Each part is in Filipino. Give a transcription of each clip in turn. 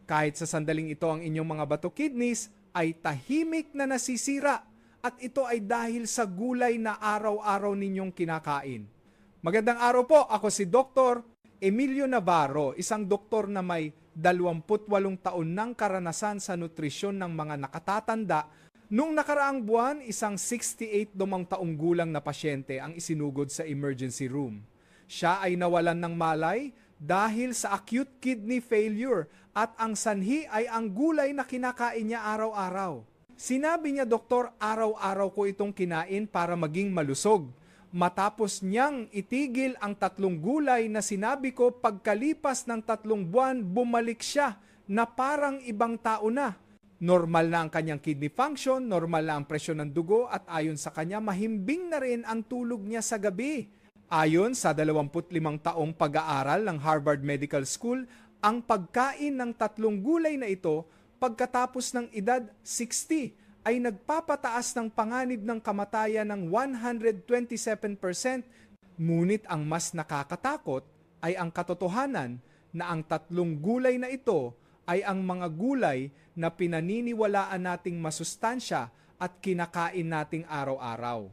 Kahit sa sandaling ito ang inyong mga bato kidneys ay tahimik na nasisira at ito ay dahil sa gulay na araw-araw ninyong kinakain. Magandang araw po, ako si Dr. Emilio Navarro, isang doktor na may 28 taon ng karanasan sa nutrisyon ng mga nakatatanda. Noong nakaraang buwan, isang 68 taong gulang na pasyente ang isinugod sa emergency room. Siya ay nawalan ng malay dahil sa acute kidney failure at ang sanhi ay ang gulay na kinakain niya araw-araw. Sinabi niya, Doktor, araw-araw ko itong kinain para maging malusog. Matapos niyang itigil ang 3 gulay na sinabi ko, pagkalipas ng 3 buwan, bumalik siya na parang ibang tao na. Normal na ang kanyang kidney function, normal na ang presyon ng dugo at ayon sa kanya, mahimbing na rin ang tulog niya sa gabi. Ayon sa 25 taong pag-aaral ng Harvard Medical School, ang pagkain ng 3 gulay na ito pagkatapos ng edad 60 ay nagpapataas ng panganib ng kamatayan ng 127%. Ngunit ang mas nakakatakot ay ang katotohanan na ang 3 gulay na ito ay ang mga gulay na pinaniniwalaan nating masustansya at kinakain nating araw-araw.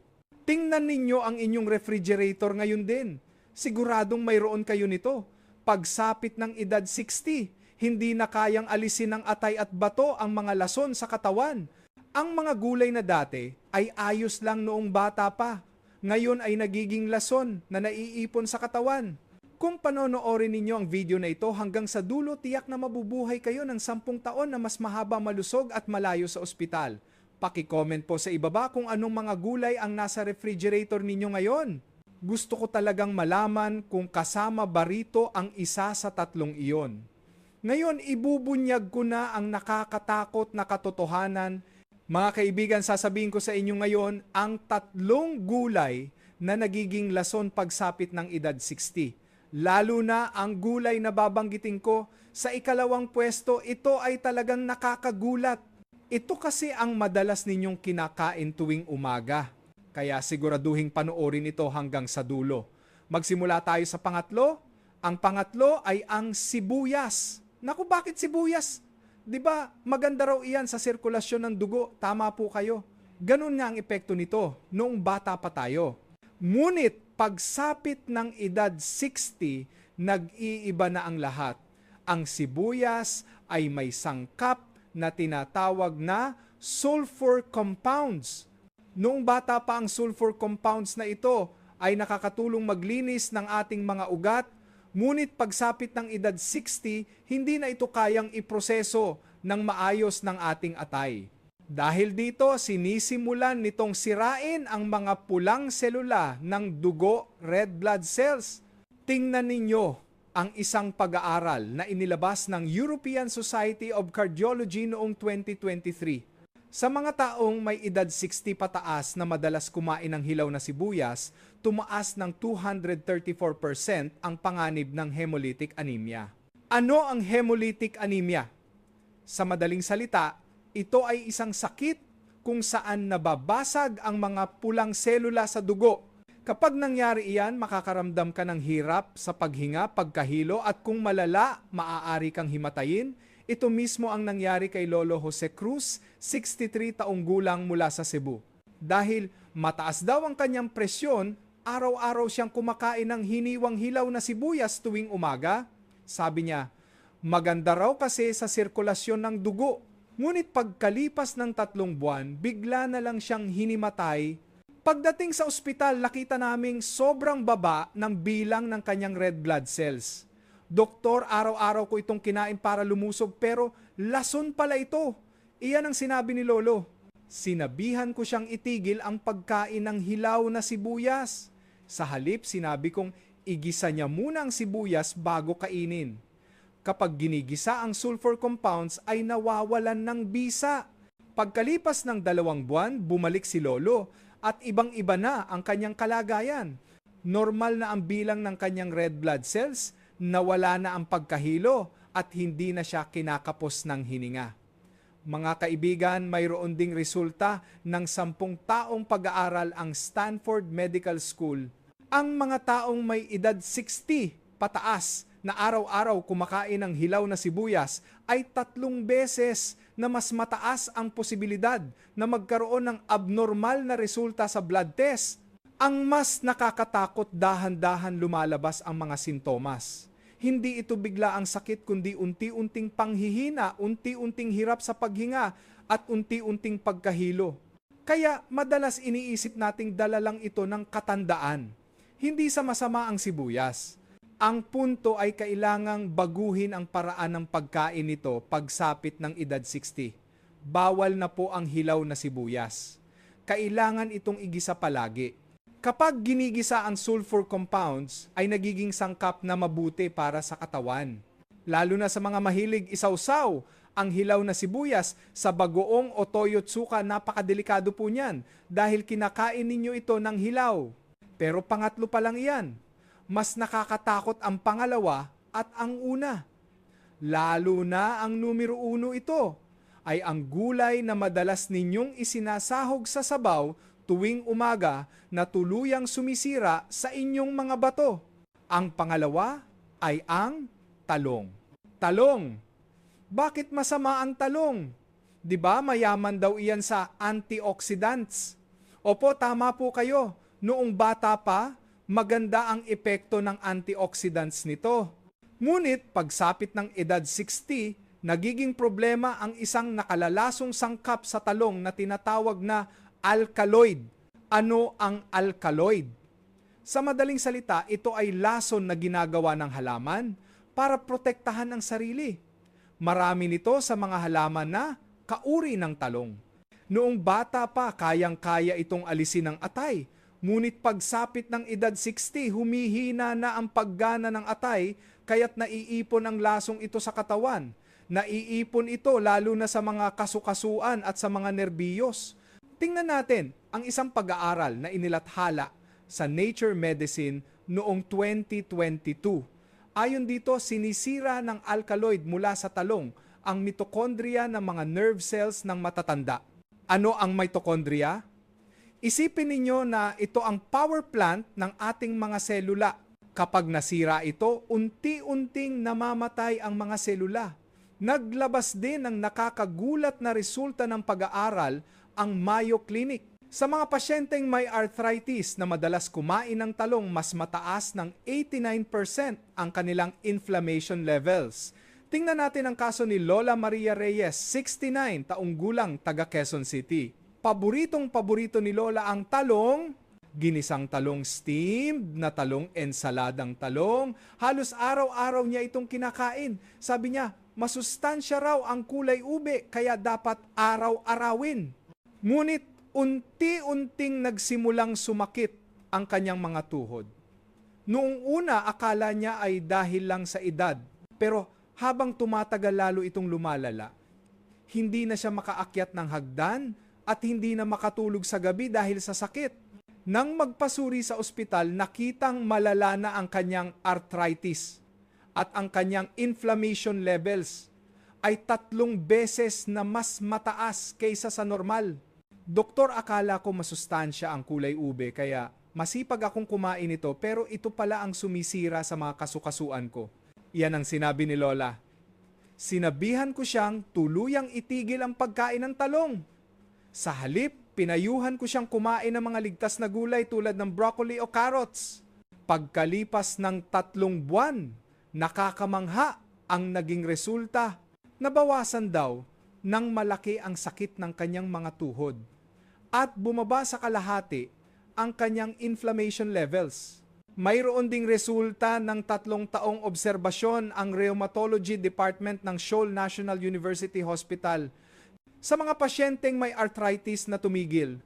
Tingnan ninyo ang inyong refrigerator ngayon din. Siguradong mayroon kayo nito. Pagsapit ng edad 60, hindi na kayang alisin ng atay at bato ang mga lason sa katawan. Ang mga gulay na dati ay ayos lang noong bata pa. Ngayon ay nagiging lason na naiipon sa katawan. Kung panonoorin ninyo ang video na ito hanggang sa dulo, tiyak na mabubuhay kayo ng 10 taon na mas mahaba, malusog at malayo sa ospital. Paki-comment po sa ibaba kung anong mga gulay ang nasa refrigerator ninyo ngayon. Gusto ko talagang malaman kung kasama ba rito ang isa sa 3 iyon. Ngayon, ibubunyag ko na ang nakakatakot na katotohanan. Mga kaibigan, sasabihin ko sa inyo ngayon ang 3 gulay na nagiging lason pagsapit ng edad 60. Lalo na ang gulay na babanggitin ko sa ikalawang pwesto, ito ay talagang nakakagulat. Ito kasi ang madalas ninyong kinakain tuwing umaga. Kaya siguraduhin panoorin ito hanggang sa dulo. Magsimula tayo sa pangatlo. Ang pangatlo ay ang sibuyas. Naku, bakit sibuyas? 'Di ba maganda raw iyan sa sirkulasyon ng dugo? Tama po kayo. Ganun nga ang epekto nito noong bata pa tayo. Ngunit pagsapit ng edad 60, nag-iiba na ang lahat. Ang sibuyas ay may sangkap na tinatawag na sulfur compounds. Noong bata pa ang sulfur compounds na ito ay nakakatulong maglinis ng ating mga ugat. Ngunit pagsapit ng edad 60, hindi na ito kayang iproseso ng maayos ng ating atay. Dahil dito, sinisimulan nitong sirain ang mga pulang selula ng dugo, red blood cells. Tingnan ninyo ang isang pag-aaral na inilabas ng European Society of Cardiology noong 2023. Sa mga taong may edad 60 pataas na madalas kumain ng hilaw na sibuyas, tumaas ng 234% ang panganib ng hemolytic anemia. Ano ang hemolytic anemia? Sa madaling salita, ito ay isang sakit kung saan nababasag ang mga pulang selula sa dugo. Kapag nangyari iyan, makakaramdam ka ng hirap sa paghinga, pagkahilo at kung malala, maaari kang himatayin. Ito mismo ang nangyari kay Lolo Jose Cruz, 63 taong gulang mula sa Cebu. Dahil mataas daw ang kanyang presyon, araw-araw siyang kumakain ng hiniwang hilaw na sibuyas tuwing umaga. Sabi niya, maganda raw kasi sa sirkulasyon ng dugo. Ngunit pagkalipas ng 3 buwan, bigla na lang siyang hinimatay. Pagdating sa ospital, nakita naming sobrang baba ng bilang ng kanyang red blood cells. Doktor, araw-araw ko itong kinain para lumusog pero lason pala ito. Iyan ang sinabi ni Lolo. Sinabihan ko siyang itigil ang pagkain ng hilaw na sibuyas. Sa halip, sinabi kong igisa niya muna ang sibuyas bago kainin. Kapag ginigisa ang sulfur compounds ay nawawalan ng bisa. Pagkalipas ng 2 buwan, bumalik si Lolo at ibang-iba na ang kanyang kalagayan. Normal na ang bilang ng kanyang red blood cells, nawala na ang pagkahilo at hindi na siya kinakapos ng hininga. Mga kaibigan, mayroon ding resulta ng 10 taong pag-aaral ang Stanford Medical School. Ang mga taong may edad 60 pataas na araw-araw kumakain ng hilaw na sibuyas ay 3 beses na mas mataas ang posibilidad na magkaroon ng abnormal na resulta sa blood test. Ang mas nakakatakot, dahan-dahan lumalabas ang mga sintomas. Hindi ito bigla ang sakit kundi unti-unting panghihina, unti-unting hirap sa paghinga at unti-unting pagkahilo. Kaya madalas iniisip nating dala lang ito ng katandaan. Hindi sa masama ang sibuyas. Ang punto ay kailangang baguhin ang paraan ng pagkain nito pagsapit ng edad 60. Bawal na po ang hilaw na sibuyas. Kailangan itong igisa palagi. Kapag ginigisa ang sulfur compounds, ay nagiging sangkap na mabuti para sa katawan. Lalo na sa mga mahilig isawsaw, ang hilaw na sibuyas sa bagoong o toyo tsuka, napakadelikado po niyan dahil kinakain ninyo ito ng hilaw. Pero pangatlo pa lang iyan. Mas nakakatakot ang pangalawa at ang una. Lalo na ang numero 1 ito ay ang gulay na madalas ninyong isinasahog sa sabaw tuwing umaga na tuluyang sumisira sa inyong mga bato. Ang pangalawa ay ang talong. Talong. Bakit masama ang talong? 'Di ba mayaman daw iyan sa antioxidants? Opo, tama po kayo. Noong bata pa, maganda ang epekto ng antioxidants nito. Ngunit pagsapit ng edad 60, nagiging problema ang isang nakalalasong sangkap sa talong na tinatawag na alkaloid. Ano ang alkaloid? Sa madaling salita, ito ay lason na ginagawa ng halaman para protektahan ang sarili. Marami nito sa mga halaman na kauri ng talong. Noong bata pa, kayang-kaya itong alisin ng atay. Ngunit pagsapit ng edad 60, humihina na ang paggana ng atay, kaya't naiipon ang lasong ito sa katawan. Naiipon ito lalo na sa mga kasukasuan at sa mga nerbiyos. Tingnan natin ang isang pag-aaral na inilathala sa Nature Medicine noong 2022. Ayon dito, sinisira ng alkaloid mula sa talong ang mitokondria ng mga nerve cells ng matatanda. Ano ang mitochondria? Isipin ninyo na ito ang power plant ng ating mga selula. Kapag nasira ito, unti-unting namamatay ang mga selula. Naglabas din ng nakakagulat na resulta ng pag-aaral ang Mayo Clinic. Sa mga pasyenteng may arthritis na madalas kumain ng talong, mas mataas ng 89% ang kanilang inflammation levels. Tingnan natin ang kaso ni Lola Maria Reyes, 69, taong gulang, taga Quezon City. Paboritong-paborito ni Lola ang talong, ginisang talong steamed, na talong ensaladang talong. Halos araw-araw niya itong kinakain. Sabi niya, masustansya raw ang kulay ube, kaya dapat araw-arawin. Ngunit, unti-unting nagsimulang sumakit ang kanyang mga tuhod. Noong una, akala niya ay dahil lang sa edad. Pero habang tumatagal lalo itong lumalala, hindi na siya makaakyat ng hagdan at hindi na makatulog sa gabi dahil sa sakit. Nang magpasuri sa ospital, nakitang malala na ang kanyang arthritis at ang kanyang inflammation levels ay 3 beses na mas mataas kaysa sa normal. Doktor, akala ko masustansya ang kulay ube kaya masipag akong kumain ito, pero ito pala ang sumisira sa mga kasukasuan ko. Iyan ang sinabi ni Lola. Sinabihan ko siyang tuluyang itigil ang pagkain ng talong. Sa halip, pinayuhan ko siyang kumain ng mga ligtas na gulay tulad ng broccoli o carrots. Pagkalipas ng 3 buwan, nakakamangha ang naging resulta. Nabawasan daw ng malaki ang sakit ng kanyang mga tuhod at bumaba sa kalahati ang kanyang inflammation levels. Mayroon ding resulta ng 3 taong obserbasyon ang Rheumatology Department ng Seoul National University Hospital sa mga pasyenteng may arthritis na tumigil.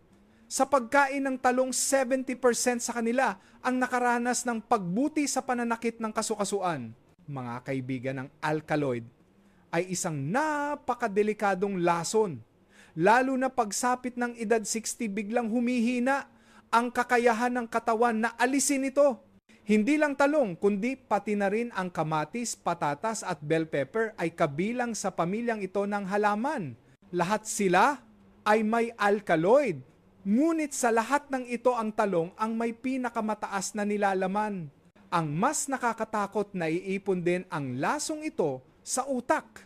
Sa pagkain ng talong, 70% sa kanila ang nakaranas ng pagbuti sa pananakit ng kasukasuan. Mga kaibigan, ng alkaloid ay isang napakadelikadong lason. Lalo na pagsapit ng edad 60, biglang humihina ang kakayahan ng katawan na alisin ito. Hindi lang talong, kundi pati na rin ang kamatis, patatas at bell pepper ay kabilang sa pamilyang ito ng halaman. Lahat sila ay may alkaloid. Ngunit sa lahat ng ito, ang talong ang may pinakamataas na nilalaman. Ang mas nakakatakot na iipon din ang lasong ito sa utak.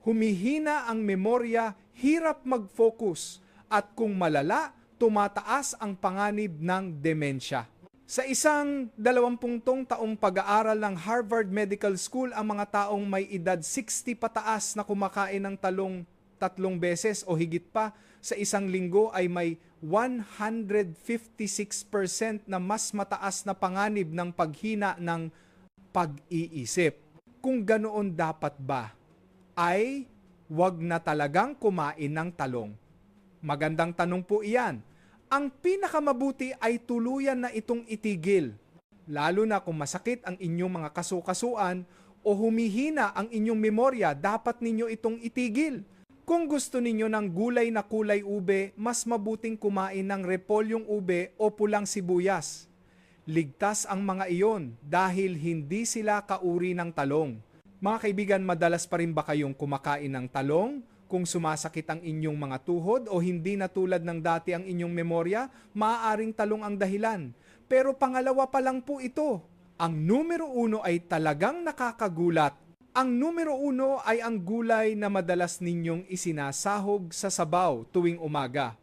Humihina ang memorya, hirap mag-focus, at kung malala, tumataas ang panganib ng demensya. Sa isang 20 taong pag-aaral ng Harvard Medical School, ang mga taong may edad 60 pataas na kumakain ng talong 3 beses o higit pa sa isang linggo ay may 156% na mas mataas na panganib ng paghina ng pag-iisip. Kung ganoon dapat ba, ay wag na talagang kumain ng talong. Magandang tanong po iyan. Ang pinakamabuti ay tuluyan na itong itigil, lalo na kung masakit ang inyong mga kasukasuan o humihina ang inyong memorya, dapat ninyo itong itigil. Kung gusto ninyo ng gulay na kulay ube, mas mabuting kumain ng repolyong ube o pulang sibuyas. Ligtas ang mga iyon dahil hindi sila kauri ng talong. Mga kaibigan, madalas pa rin ba kayong kumakain ng talong? Kung sumasakit ang inyong mga tuhod o hindi na tulad ng dati ang inyong memorya, maaaring talong ang dahilan. Pero pangalawa pa lang po ito. Ang numero 1 ay talagang nakakagulat. Ang numero 1 ay ang gulay na madalas ninyong isinasahog sa sabaw tuwing umaga.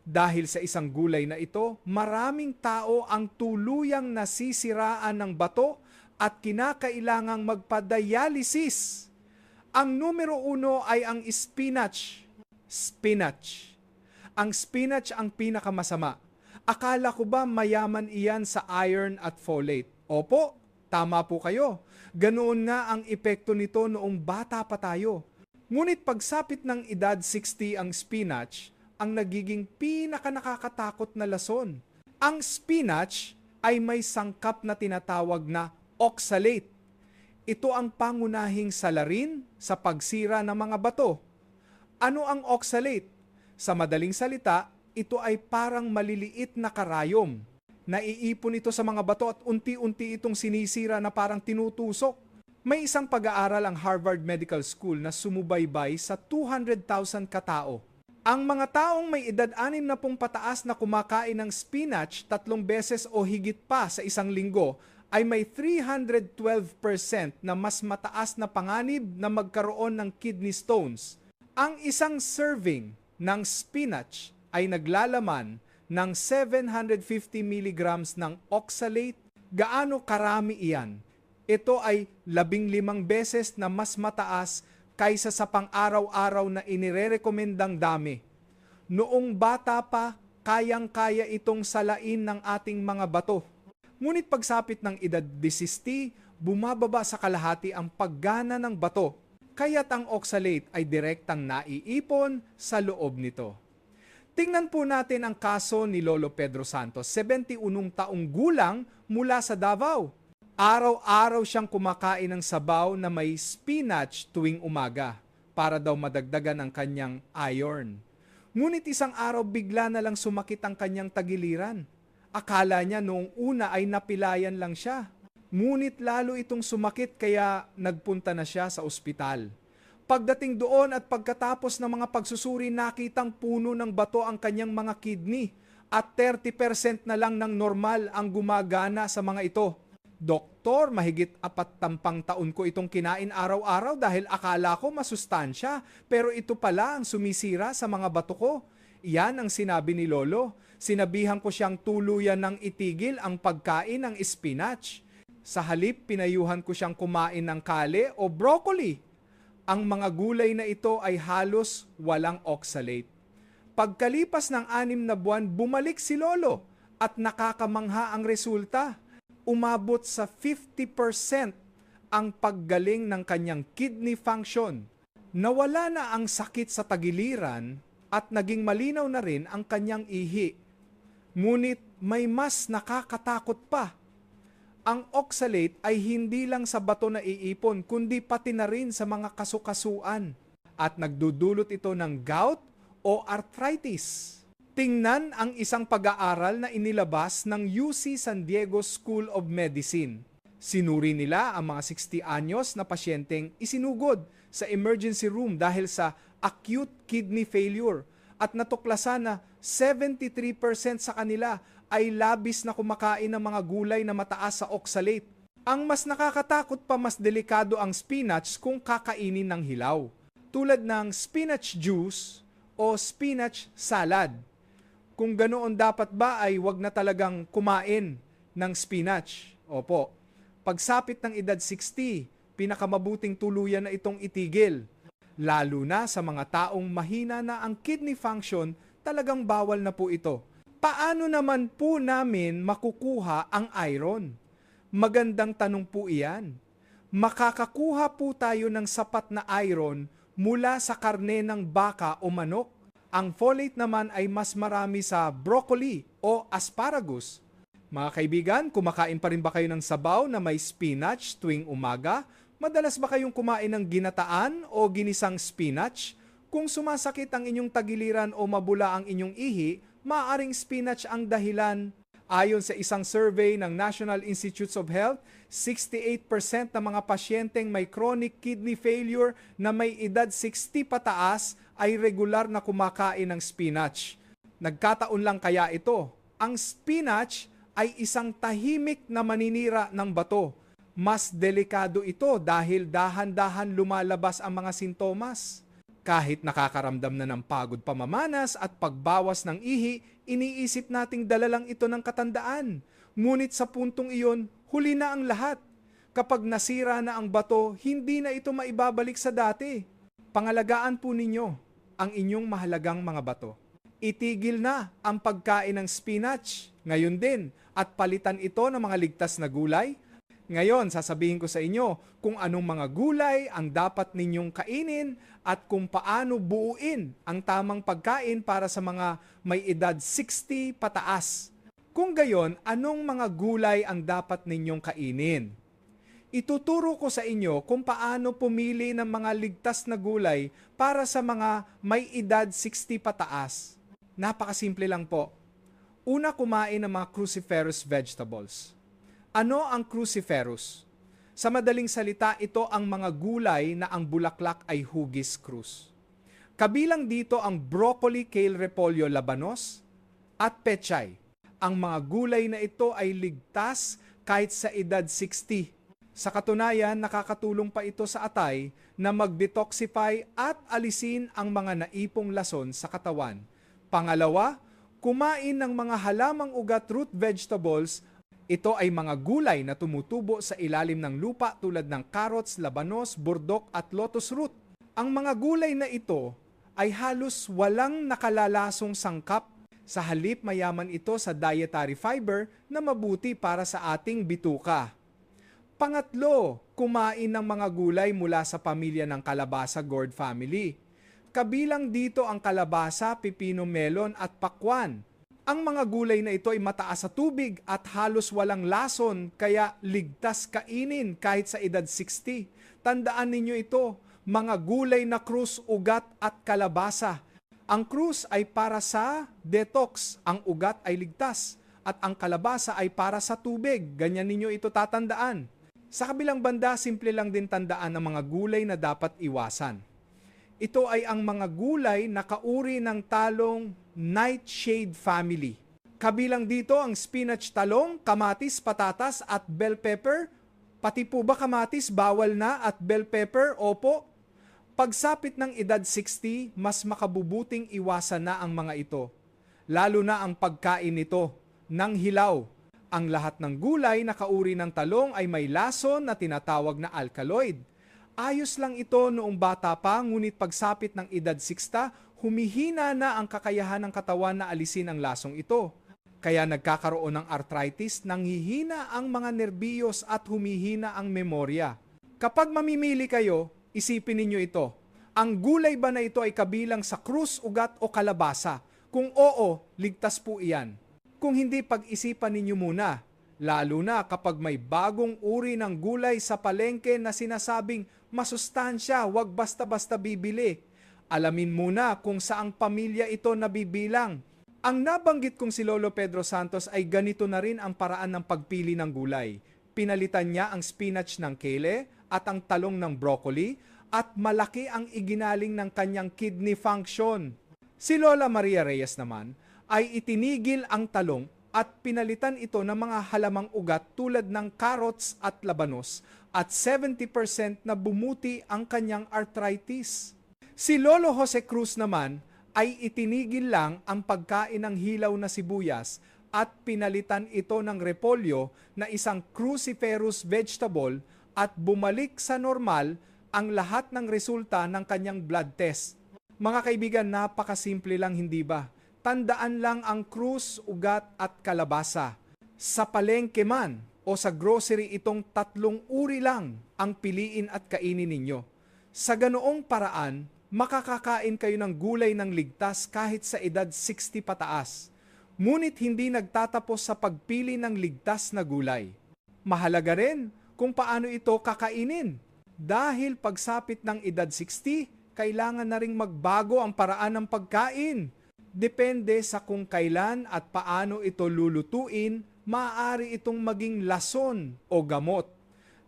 Dahil sa isang gulay na ito, maraming tao ang tuluyang nasisiraan ng bato at kinakailangang magpa-dialysis. Ang numero 1 ay ang spinach. Spinach. Ang spinach ang pinakamasama. Akala ko ba mayaman iyan sa iron at folate? Opo, tama po kayo. Ganoon nga ang epekto nito noong bata pa tayo. Ngunit pagsapit ng edad 60 ang spinach, ang nagiging pinakanakakatakot na lason. Ang spinach ay may sangkap na tinatawag na oxalate. Ito ang pangunahing salarin sa pagsira ng mga bato. Ano ang oxalate? Sa madaling salita, ito ay parang maliliit na karayom. Naiipon ito sa mga bato at unti-unti itong sinisira na parang tinutusok. May isang pag-aaral ang Harvard Medical School na sumubaybay sa 200,000 katao. Ang mga taong may edad 60 pataas na kumakain ng spinach 3 beses o higit pa sa isang linggo ay may 312% na mas mataas na panganib na magkaroon ng kidney stones. Ang isang serving ng spinach ay naglalaman ng 750 milligrams ng oxalate. Gaano karami iyan? Ito ay 15 beses na mas mataas kaysa sa pang-araw-araw na inirerekomendang dami. Noong bata pa, kayang-kaya itong salain ng ating mga bato. Ngunit pagsapit ng edad 60, bumababa sa kalahati ang paggana ng bato, kaya't ang oxalate ay direktang naiipon sa loob nito. Tingnan po natin ang kaso ni Lolo Pedro Santos, 71 taong gulang mula sa Davao. Araw-araw siyang kumakain ng sabaw na may spinach tuwing umaga para daw madagdagan ang kanyang iron. Ngunit isang araw bigla na lang sumakit ang kanyang tagiliran. Akala niya noong una ay napilayan lang siya. Ngunit lalo itong sumakit kaya nagpunta na siya sa ospital. Pagdating doon at pagkatapos ng mga pagsusuri, nakitang puno ng bato ang kanyang mga kidney at 30% na lang ng normal ang gumagana sa mga ito. Doktor, mahigit 40 taon ko itong kinain araw-araw dahil akala ko masustansya, pero ito pala ang sumisira sa mga bato ko. Iyan ang sinabi ni Lolo. Sinabihan ko siyang tuluyan ng itigil ang pagkain ng spinach. Sa halip, pinayuhan ko siyang kumain ng kale o broccoli. Ang mga gulay na ito ay halos walang oxalate. Pagkalipas ng 6 na buwan, bumalik si Lolo at nakakamangha ang resulta. Umabot sa 50% ang paggaling ng kanyang kidney function. Nawala na ang sakit sa tagiliran at naging malinaw na rin ang kanyang ihi. Ngunit may mas nakakatakot pa. Ang oxalate ay hindi lang sa bato na iipon, kundi pati na rin sa mga kasukasuan. At nagdudulot ito ng gout o arthritis. Tingnan ang isang pag-aaral na inilabas ng UC San Diego School of Medicine. Sinuri nila ang mga 60 anyos na pasyenteng isinugod sa emergency room dahil sa acute kidney failure at natuklasan na 73% sa kanila ay labis na kumakain ng mga gulay na mataas sa oxalate. Ang mas nakakatakot pa, mas delikado ang spinach kung kakainin ng hilaw, tulad ng spinach juice o spinach salad. Kung ganoon, dapat ba ay wag na talagang kumain ng spinach? Opo. Pagsapit ng edad 60, pinakamabuting tuluyan na itong itigil. Lalo na sa mga taong mahina na ang kidney function, talagang bawal na po ito. Paano naman po namin makukuha ang iron? Magandang tanong po iyan. Makakakuha po tayo ng sapat na iron mula sa karne ng baka o manok. Ang folate naman ay mas marami sa broccoli o asparagus. Mga kaibigan, kumakain pa rin ba kayo ng sabaw na may spinach tuwing umaga? Madalas ba kayong kumain ng ginataan o ginisang spinach? Kung sumasakit ang inyong tagiliran o mabula ang inyong ihi, maaaring spinach ang dahilan. Ayon sa isang survey ng National Institutes of Health, 68% ng mga pasyenteng may chronic kidney failure na may edad 60 pataas ay regular na kumakain ng spinach. Nagkataon lang kaya ito? Ang spinach ay isang tahimik na maninira ng bato. Mas delikado ito dahil dahan-dahan lumalabas ang mga sintomas. Kahit nakakaramdam na ng pagod pamamanas at pagbawas ng ihi, iniisip nating dala lang ito ng katandaan. Ngunit sa puntong iyon, huli na ang lahat. Kapag nasira na ang bato, hindi na ito maibabalik sa dati. Pangalagaan po ninyo ang inyong mahalagang mga bato. Itigil na ang pagkain ng spinach ngayon din at palitan ito ng mga ligtas na gulay. Ngayon, sasabihin ko sa inyo kung anong mga gulay ang dapat ninyong kainin at kung paano buuin ang tamang pagkain para sa mga may edad 60 pataas. Kung gayon, anong mga gulay ang dapat ninyong kainin? Ituturo ko sa inyo kung paano pumili ng mga ligtas na gulay para sa mga may edad 60 pataas. Napakasimple lang po. Una, kumain ng mga cruciferous vegetables. Ano ang cruciferous? Sa madaling salita, ito ang mga gulay na ang bulaklak ay hugis krus. Kabilang dito ang broccoli, kale, repolyo, labanos at pechay. Ang mga gulay na ito ay ligtas kahit sa edad 60. Sa katunayan, nakakatulong pa ito sa atay na mag-detoxify at alisin ang mga naipong lason sa katawan. Pangalawa, kumain ng mga halamang ugat root vegetables. Ito ay mga gulay na tumutubo sa ilalim ng lupa tulad ng carrots, labanos, burdok at lotus root. Ang mga gulay na ito ay halos walang nakalalasong sangkap. Sa halip, mayaman ito sa dietary fiber na mabuti para sa ating bituka. Pangatlo, kumain ng mga gulay mula sa pamilya ng kalabasa gourd family. Kabilang dito ang kalabasa, pipino, melon at pakwan. Ang mga gulay na ito ay mataas sa tubig at halos walang lason kaya ligtas kainin kahit sa edad 60. Tandaan ninyo ito, mga gulay na krus, ugat at kalabasa. Ang krus ay para sa detox, ang ugat ay ligtas at ang kalabasa ay para sa tubig. Ganyan ninyo ito tatandaan. Sa kabilang banda, simple lang din tandaan ang mga gulay na dapat iwasan. Ito ay ang mga gulay na kauri ng talong nightshade family. Kabilang dito ang spinach, talong, kamatis, patatas at bell pepper. Pati po ba kamatis bawal na at bell pepper? Opo. Pagsapit ng edad 60, mas makabubuting iwasan na ang mga ito. Lalo na ang pagkain nito ng hilaw. Ang lahat ng gulay na kauri ng talong ay may lason na tinatawag na alkaloid. Ayos lang ito noong bata pa, ngunit pagsapit ng edad 60, humihina na ang kakayahan ng katawan na alisin ang lasong ito. Kaya nagkakaroon ng arthritis, nanghihina ang mga nerbiyos at humihina ang memorya. Kapag mamimili kayo, isipin ninyo ito. Ang gulay ba na ito ay kabilang sa krus, ugat o kalabasa? Kung oo, ligtas po iyan. Kung hindi, pag-isipan ninyo muna. Lalo na kapag may bagong uri ng gulay sa palengke na sinasabing masustansya, wag basta-basta bibili. Alamin muna kung saang pamilya ito nabibilang. Ang nabanggit kong si Lolo Pedro Santos ay ganito na rin ang paraan ng pagpili ng gulay. Pinalitan niya ang spinach ng kale at ang talong ng broccoli at malaki ang iginaling ng kanyang kidney function. Si Lola Maria Reyes naman ay itinigil ang talong at pinalitan ito ng mga halamang ugat tulad ng carrots at labanos at 70% na bumuti ang kanyang arthritis. Si Lolo Jose Cruz naman ay itinigil lang ang pagkain ng hilaw na sibuyas at pinalitan ito ng repolyo na isang cruciferous vegetable at bumalik sa normal ang lahat ng resulta ng kanyang blood test. Mga kaibigan, napakasimple lang, hindi ba? Tandaan lang ang krus, ugat at kalabasa. Sa palengke man o sa grocery, itong tatlong uri lang ang piliin at kainin ninyo. Sa ganoong paraan, makakakain kayo ng gulay ng ligtas kahit sa edad 60 pataas. Ngunit hindi nagtatapos sa pagpili ng ligtas na gulay. Mahalaga rin kung paano ito kakainin. Dahil pagsapit ng edad 60, kailangan na ring magbago ang paraan ng pagkain. Depende sa kung kailan at paano ito lulutuin, maaari itong maging lason o gamot.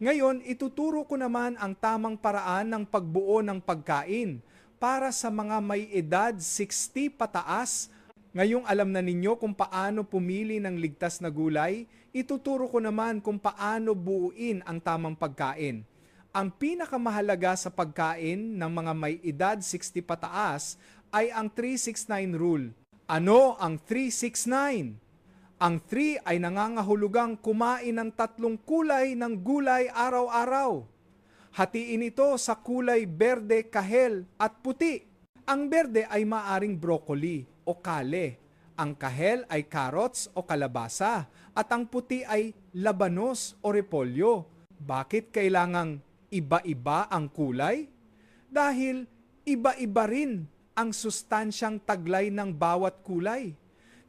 Ngayon, ituturo ko naman ang tamang paraan ng pagbuo ng pagkain para sa mga may edad 60 pataas. Ngayong alam na ninyo kung paano pumili ng ligtas na gulay, ituturo ko naman kung paano buuin ang tamang pagkain. Ang pinakamahalaga sa pagkain ng mga may edad 60 pataas ay ang 369 rule. Ano ang 369? Ang 3 ay nangangahulugang kumain ng 3 kulay ng gulay araw-araw. Hatiin ito sa kulay berde, kahel at puti. Ang berde ay maaring broccoli o kale. Ang kahel ay carrots o kalabasa. At ang puti ay labanos o repolyo. Bakit kailangang iba-iba ang kulay? Dahil iba-iba rin ang sustansyang taglay ng bawat kulay.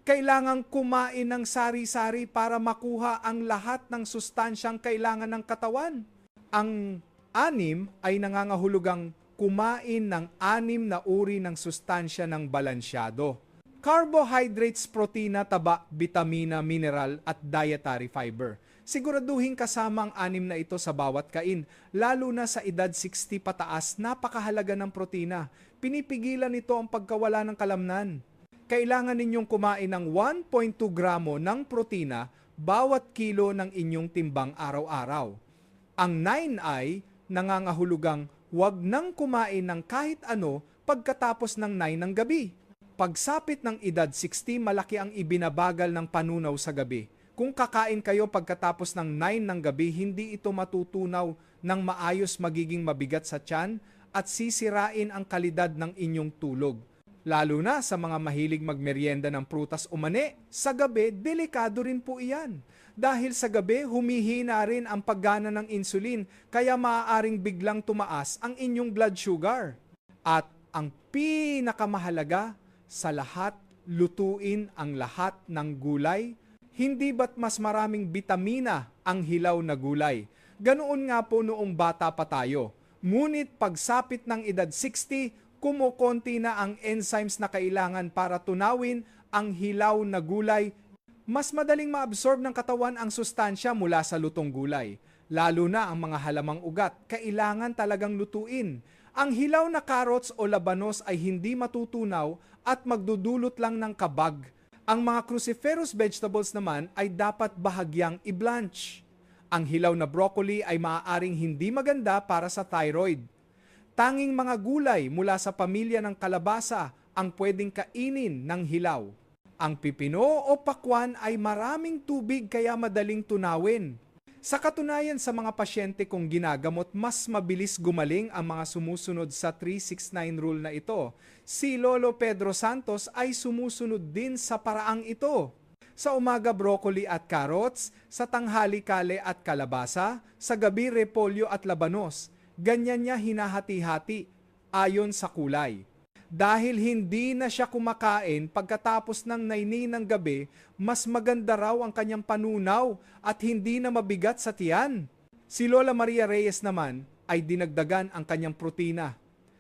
Kailangang kumain ng sari-sari para makuha ang lahat ng sustansyang kailangan ng katawan. Ang 6 ay nangangahulugang kumain ng 6 na uri ng sustansya ng balansyado. Carbohydrates, protina, taba, bitamina, mineral at dietary fiber. Siguraduhin kasama ang 6 na ito sa bawat kain, lalo na sa edad 60 pataas, napakahalaga ng protina. Pinipigilan nito ang pagkawala ng kalamnan. Kailangan ninyong kumain ng 1.2 gramo ng protina bawat kilo ng inyong timbang araw-araw. Ang 9 ay nangangahulugang huwag nang kumain ng kahit ano pagkatapos ng 9 ng gabi. Pagsapit ng edad 60, malaki ang ibinabagal ng panunaw sa gabi. Kung kakain kayo pagkatapos ng 9 ng gabi, hindi ito matutunaw ng maayos, magiging mabigat sa tiyan at sisirain ang kalidad ng inyong tulog. Lalo na sa mga mahilig magmeryenda ng prutas o mani, sa gabi, delikado rin po iyan. Dahil sa gabi, humihina rin ang paggana ng insulin, kaya maaaring biglang tumaas ang inyong blood sugar. At ang pinakamahalaga sa lahat, lutuin ang lahat ng gulay. Hindi ba't mas maraming bitamina ang hilaw na gulay? Ganoon nga po noong bata pa tayo. Ngunit pagsapit ng edad 60, kumukonti na ang enzymes na kailangan para tunawin ang hilaw na gulay. Mas madaling maabsorb ng katawan ang sustansya mula sa lutong gulay. Lalo na ang mga halamang ugat, kailangan talagang lutuin. Ang hilaw na carrots o labanos ay hindi matutunaw at magdudulot lang ng kabag. Ang mga cruciferous vegetables naman ay dapat bahagyang i-blanch. Ang hilaw na broccoli ay maaaring hindi maganda para sa thyroid. Tanging mga gulay mula sa pamilya ng kalabasa ang pwedeng kainin ng hilaw. Ang pipino o pakwan ay maraming tubig kaya madaling tunawin. Sa katunayan, sa mga pasyente kong ginagamot, mas mabilis gumaling ang mga sumusunod sa 369 rule na ito. Si Lolo Pedro Santos ay sumusunod din sa paraang ito. Sa umaga, broccoli at carrots, sa tanghali, kale at kalabasa, sa gabi, repolyo at labanos. Ganyan niya hinahati-hati ayon sa kulay. Dahil hindi na siya kumakain pagkatapos ng 9 ng gabi, mas maganda raw ang kanyang panunaw at hindi na mabigat sa tiyan. Si Lola Maria Reyes naman ay dinagdagan ang kanyang protina.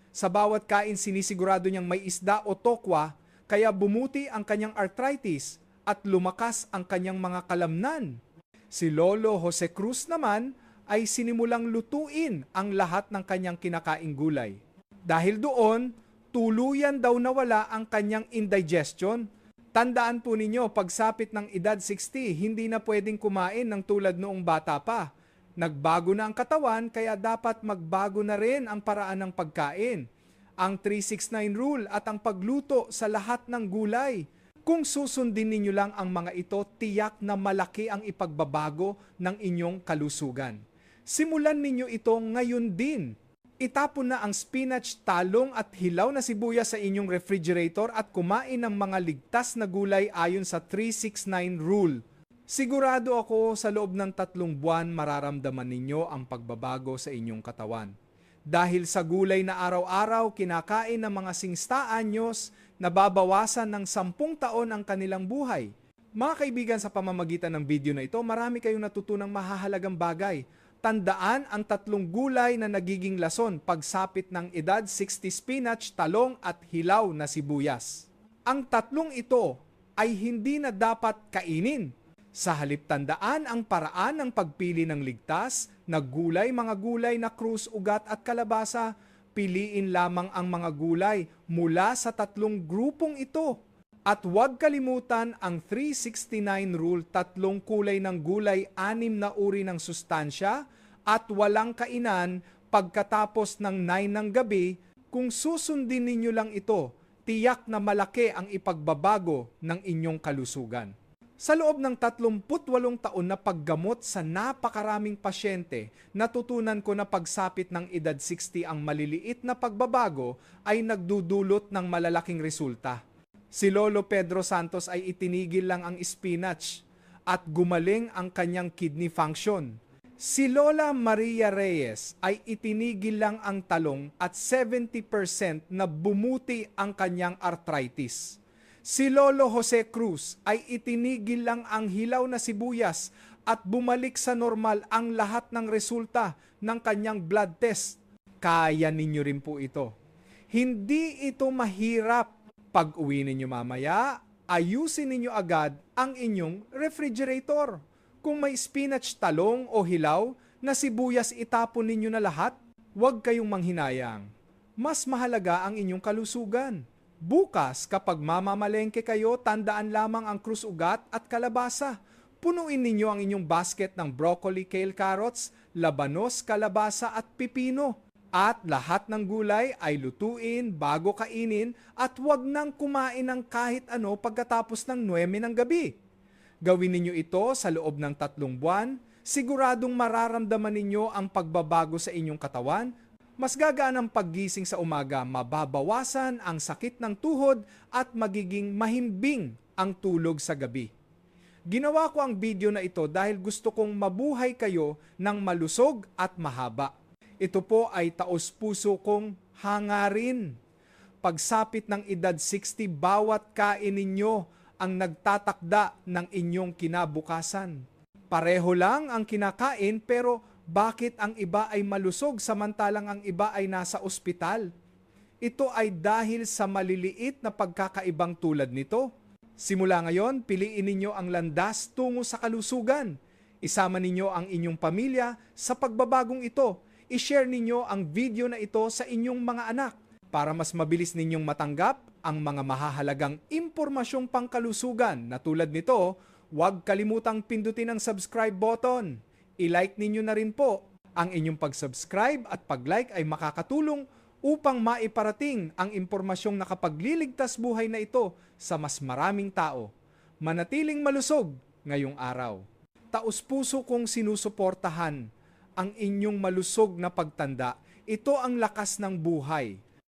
Sa bawat kain, sinisigurado niyang may isda o tokwa, kaya bumuti ang kanyang arthritis at lumakas ang kanyang mga kalamnan. Si Lolo Jose Cruz naman ay sinimulang lutuin ang lahat ng kanyang kinakaing gulay. Dahil doon, tuluyan daw nawala ang kanyang indigestion. Tandaan po ninyo, pagsapit ng edad 60, hindi na pwedeng kumain ng tulad noong bata pa. Nagbago na ang katawan, kaya dapat magbago na rin ang paraan ng pagkain. Ang 369 rule at ang pagluto sa lahat ng gulay. Kung susundin ninyo lang ang mga ito, tiyak na malaki ang ipagbabago ng inyong kalusugan. Simulan ninyo ito ngayon din. Itapon na ang spinach, talong at hilaw na sibuyas sa inyong refrigerator at kumain ng mga ligtas na gulay ayon sa 369 rule. Sigurado ako sa loob ng 3 buwan mararamdaman ninyo ang pagbabago sa inyong katawan. Dahil sa gulay na araw-araw kinakain ng mga singstaanyos, nababawasan ng 10 taon ang kanilang buhay. Mga kaibigan, sa pamamagitan ng video na ito, marami kayong natutunang mahahalagang bagay. Tandaan ang 3 gulay na nagiging lason pagsapit ng edad 60: spinach, talong at hilaw na sibuyas. Ang 3 ito ay hindi na dapat kainin. Sa halip, tandaan ang paraan ng pagpili ng ligtas na gulay, mga gulay na krus, ugat at kalabasa. Piliin lamang ang mga gulay mula sa 3 grupong ito. At huwag kalimutan ang 369 rule, 3 kulay ng gulay, 6 na uri ng sustansya, at walang kainan pagkatapos ng 9 ng gabi. Kung susundin ninyo lang ito, tiyak na malaki ang ipagbabago ng inyong kalusugan. Sa loob ng 38 taon na paggamot sa napakaraming pasyente, natutunan ko na pagsapit ng edad 60 ang maliliit na pagbabago ay nagdudulot ng malalaking resulta. Si Lolo Pedro Santos ay itinigil lang ang spinach at gumaling ang kanyang kidney function. Si Lola Maria Reyes ay itinigil lang ang talong at 70% na bumuti ang kanyang arthritis. Si Lolo Jose Cruz ay itinigil lang ang hilaw na sibuyas at bumalik sa normal ang lahat ng resulta ng kanyang blood test. Kaya ninyo rin po ito. Hindi ito mahirap. Pag uwi ninyo mamaya, ayusin ninyo agad ang inyong refrigerator. Kung may spinach, talong o hilaw na sibuyas, itapon ninyo na lahat. Huwag kayong manghinayang. Mas mahalaga ang inyong kalusugan. Bukas, kapag mamamalengke kayo, tandaan lamang ang krus, ugat at kalabasa. Punuin ninyo ang inyong basket ng broccoli, kale, carrots, labanos, kalabasa at pipino. At lahat ng gulay ay lutuin bago kainin at huwag nang kumain ng kahit ano pagkatapos ng 9 ng gabi. Gawin ninyo ito sa loob ng 3 buwan, siguradong mararamdaman ninyo ang pagbabago sa inyong katawan. Mas gagaan ang paggising sa umaga, mababawasan ang sakit ng tuhod at magiging mahimbing ang tulog sa gabi. Ginawa ko ang video na ito dahil gusto kong mabuhay kayo ng malusog at mahaba. Ito po ay taos-puso kong hangarin. Pagsapit ng edad 60, bawat kain ninyo ang nagtatakda ng inyong kinabukasan. Pareho lang ang kinakain, pero bakit ang iba ay malusog samantalang ang iba ay nasa ospital? Ito ay dahil sa maliliit na pagkakaibang tulad nito. Simula ngayon, piliin ninyo ang landas tungo sa kalusugan. Isama ninyo ang inyong pamilya sa pagbabagong ito. I-share ninyo ang video na ito sa inyong mga anak para mas mabilis ninyong matanggap ang mga mahahalagang impormasyong pangkalusugan na tulad nito. Huwag kalimutang pindutin ang subscribe button. I-like ninyo na rin po. Ang inyong pag-subscribe at pag-like ay makakatulong upang maiparating ang impormasyong nakapagliligtas buhay na ito sa mas maraming tao. Manatiling malusog ngayong araw. Taos-puso kong sinusuportahan ang inyong malusog na pagtanda. Ito ang lakas ng buhay.